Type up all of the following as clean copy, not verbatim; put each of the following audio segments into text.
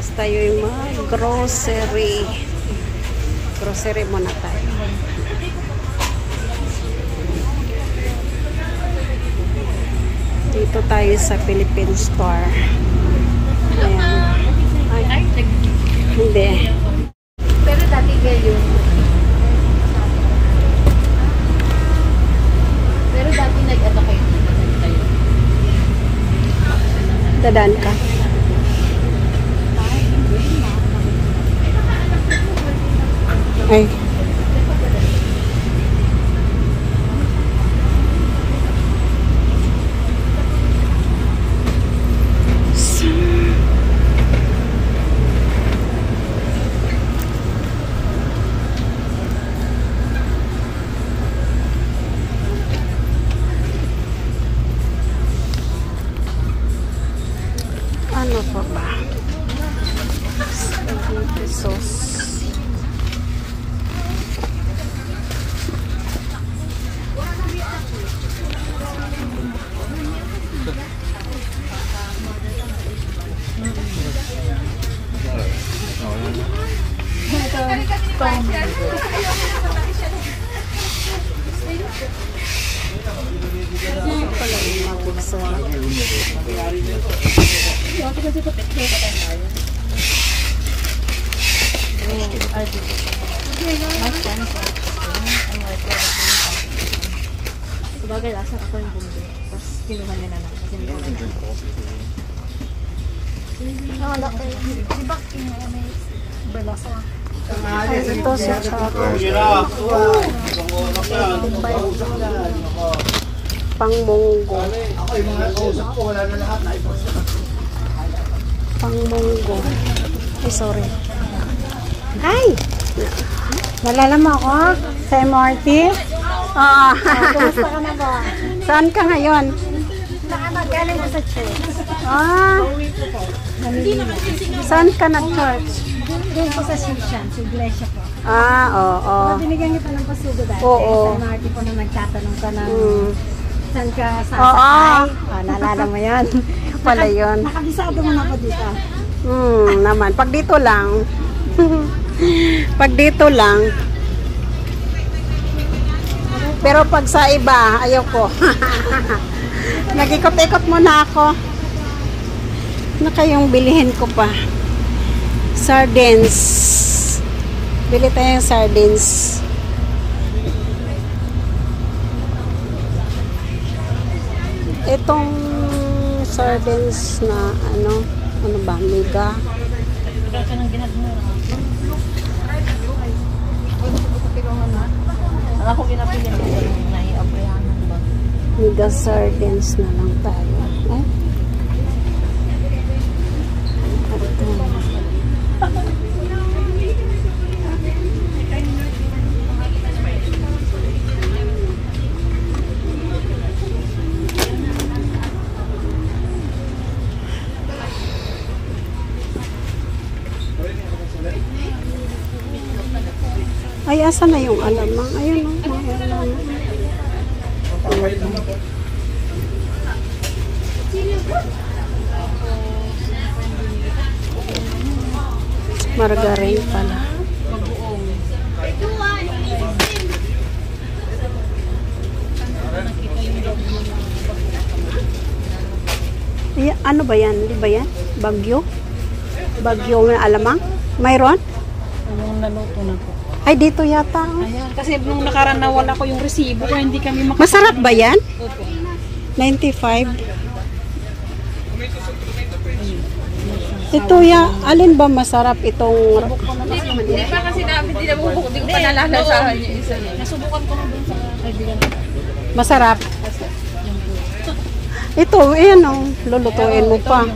Guys, tayo yung mag-grocery. Grocery muna tayo. Dito tayo sa Philippine Store. Ayan. Ay, hindi. Pero dati yung... Pero dati nag-ano kayo? Dadaan ka. Ay. Ano pa ba? Spaghetti sauce. Sabagay, lasa ako yung bumili. Tapos kinuha niya na lang. Kasi hindi ko na lang. Laki. Diba may balasa? Ito siya pangmunggo. Pangmunggo. Ay, sorry. Hi! Nalala mo ako sa MRT? Ah. Kumusta ka na ba? Saan ka ngayon? Galing ko sa church. Ah. Saan ka nag-church? Doon po sa Sishan, sa iglesia po. Ah, oo. Binigyan kita ng pasugo dati. Oo. Sa MRT po na nagtatanong ka ng saan ka sasakay. Oo. Ah, naalala mo yan. Pala yun. Nakabisado mo na ako dito. Naman. Pag dito lang. Pag dito lang. Pero pag sa iba, ayoko. Nag-ikot-ikot muna ako. Ano kayong bilihin ko pa? Sardines. Bili tayong sardines. Itong sardines na ano ba? Mega. Ako ginapilin ko na i-aprayanan ba? Mega sardines na lang tayo. Eh? Ay, asa na yung alamang? Ayun o, mga alamang. Margarine pala. Ay, ano ba yan? Di ba yan? Bagyo? Bagyo na alamang? Mayroon? Yung naluto na po. Ay, dito yata. Ayan, kasi nung nakaraan nawala ko yung resibo kaya hindi kami Masarap ba yan? Opo. 95. Ito alin ba masarap itong... Hindi pa kasi hindi na bubuk, hindi ko pa nalalasahan yung isa. Nasubukan ko na dun sa kaibigan ko. Masarap. Ito, ayan o. Lulutuin mo pa.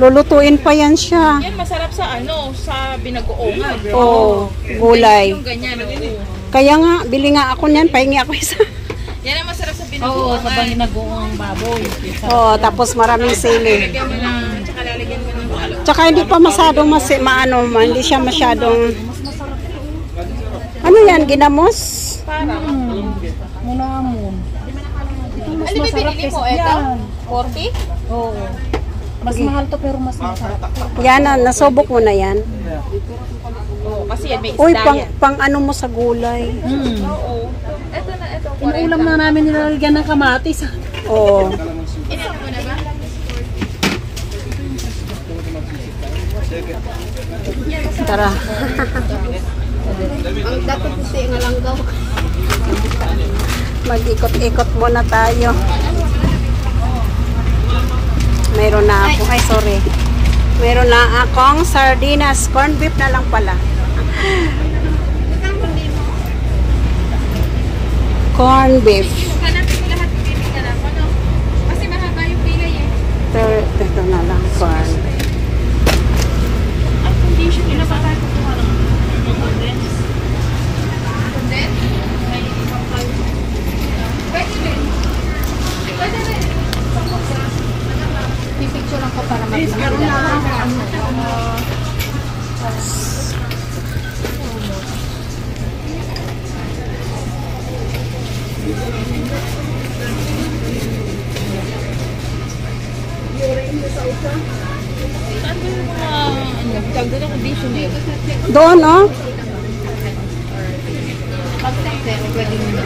Lulutuin pa yan siya. Yan masarap sa sa binagoongan. Oo, gulay. Yung ganyan, Kaya nga, bili nga ako niyan. Pahingi ako isa. Yan ang masarap sa Oo, binagoongan. sa binagoong baboy. Oo, tapos maraming sili. Lagyan mo ng, tsaka lalagyan mo ng balo. Tsaka hindi pa masyadong hindi siya masyadong... Ano yan, ginamos? Parang. Munamon. Ano ba binili mo? Ito? 40? Oo. Mas mahal to pero mas masarap. Yan na, nasubok mo na yan. Oo, kasi yan may Uy, isda pang, yan. pang ano mo sa gulay. Oo. Ito na, ito. Inuulam na namin nilalagyan ng kamatis. Oo. Inano mo na ba? Tara. Ang dapat kasi nga lang daw. Mag-ikot-ikot muna tayo. Meron na ako. Ay, sorry. Meron na akong sardinas. Corn beef na lang pala. Corn beef. Hanapin mo lahat ng pili ka lang. Ano? Kasi mahaba yung pilay eh. Ito na lang. Corn. Ang condition nila ba tayo kukuha ng condensed? Condensed? May ibang tayo. Pwede rin. Pwede rin. Pipicture lang ko para mag-vlog. Saan ba yung mga tawag doon ang condition eh? Doon, oh. Pag pero pwede mo na.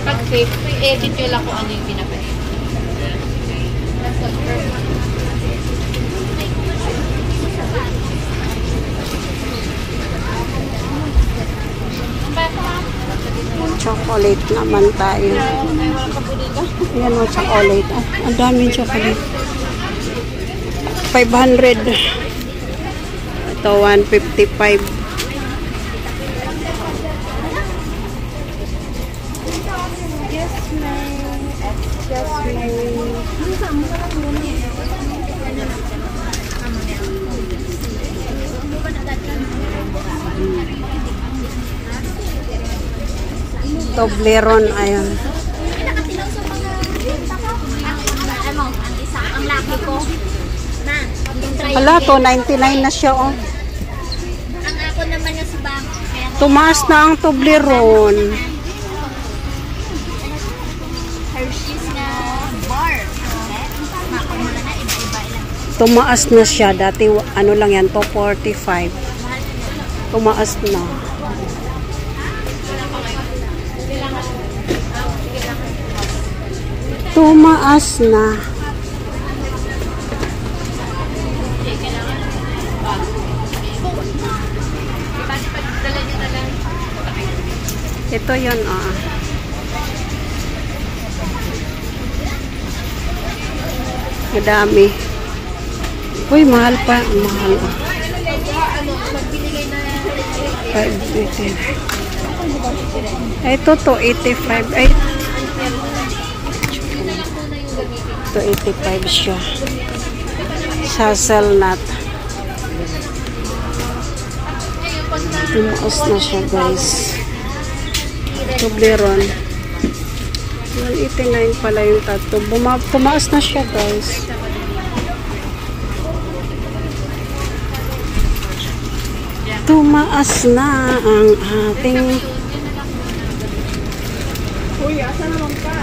Pag fake, i-edit nyo lang kung ano yung pinapahit. That's the first one. Chocolate naman tayo. Yan o, chocolate. Ah, ang daming chocolate. 500. Ito, 155. Toblerone, ayun. Ano, ang isang, ang laki ko. Na, yung try. Hala, 299 na siya, oh. Ang ako naman yung si Bang. Kaya Tumaas na ang Toblerone. Hershey's na bar. Okay? Mako mo na iba-iba ilang. Tumaas na siya. Dati, ano lang yan, 245. Tumaas na. Tumaas na. Ito yun, ah. Madami. Uy, mahal pa. Mahal. 580. Ito, 285. Ay, 285 siya. Hazelnut. Tumaas na siya, guys. Toblerone. 189 pala yung tato. Tumaas na siya, guys. Tumaas na ang ating Uy, asa naman ka?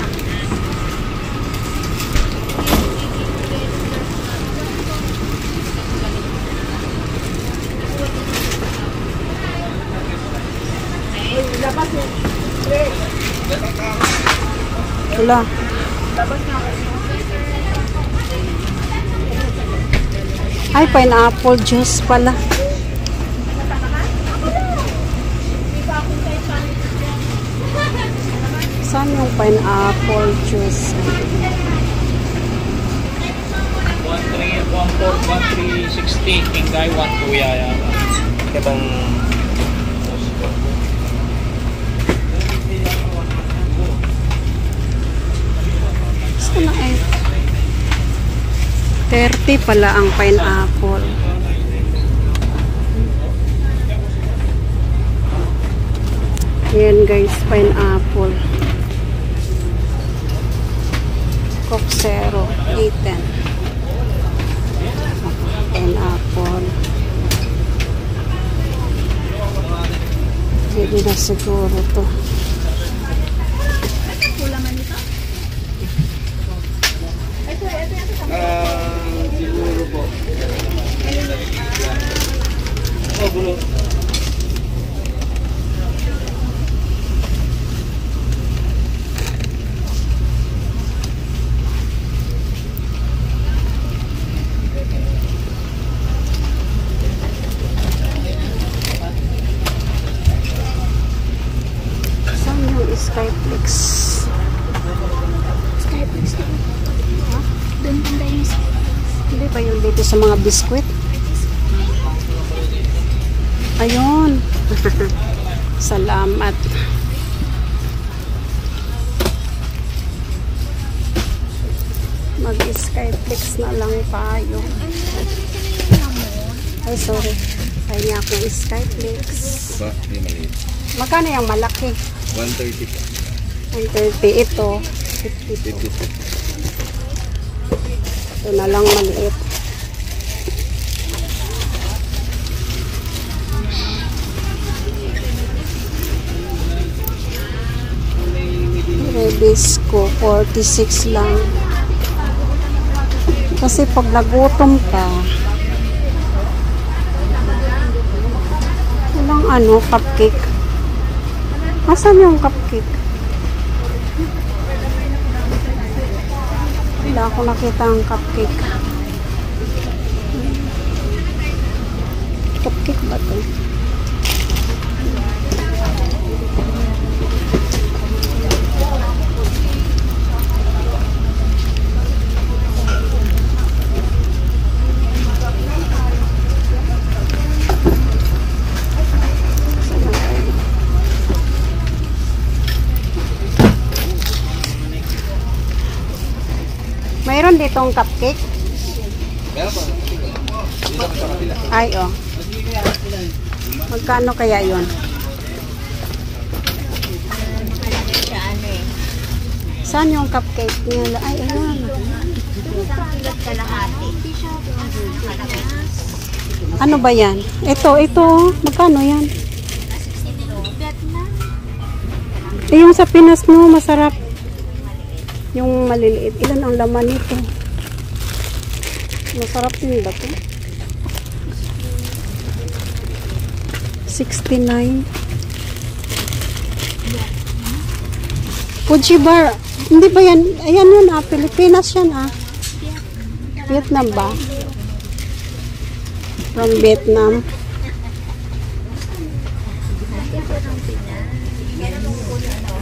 wala. Ay, pineapple juice pala. Saan yung pineapple juice? 1360 Kingay 12 yaya. Kitang Saan na ay? 30 pala ang pineapple. Yan guys, pineapple. Coke Zero, 810. Pineapple. Pwede na siguro to. Siguro po. Saan yung Skyflex? Skyflex din. Doon banda yung Hindi ba yung dito sa mga biskwit? Ayun. Salamat. Mag-Skyflex na lang tayo. Ay, sorry. Kaya niya akong Skyflex. Ba, hindi maliit. Magkano yung malaki? 130 pa. 130. Ito, 52. 52. Ito na lang maliit. Rebisco, 46 lang. Kasi pag nagutom ka, walang ano, cupcake. Asan yung cupcake? Wala ako nakita ang cupcake. Cupcake ba ito? Mayroon ditong cupcake? Meron pa. Dito ka sa kabila. Ay, oh. Magkano kaya yun? siya ano eh. Saan yung cupcake niya? Ay, ayun. Kilot kalahati. Ano ba yan? Ito. Magkano yan? 62. Vietnam. Eh, yung sa Pinas mo, masarap. Yung maliliit. Ilan ang laman nito? Masarap din ba ito? 69. Fuji bar. Hindi ba yan? Ayan yun ah. Pilipinas yan ah. Vietnam ba? From Vietnam.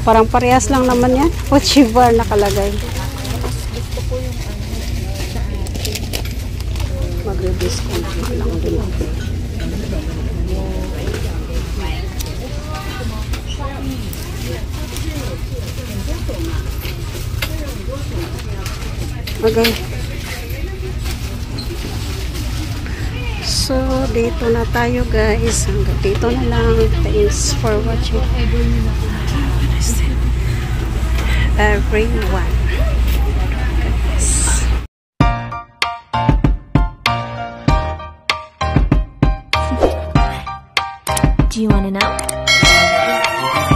Parang parehas lang naman yan. Fuji bar nakalagay. Magre-discount lang din ako. Okay. So, dito na tayo guys. Hanggang dito na lang. Thanks for watching. Everyone. Do you want to know?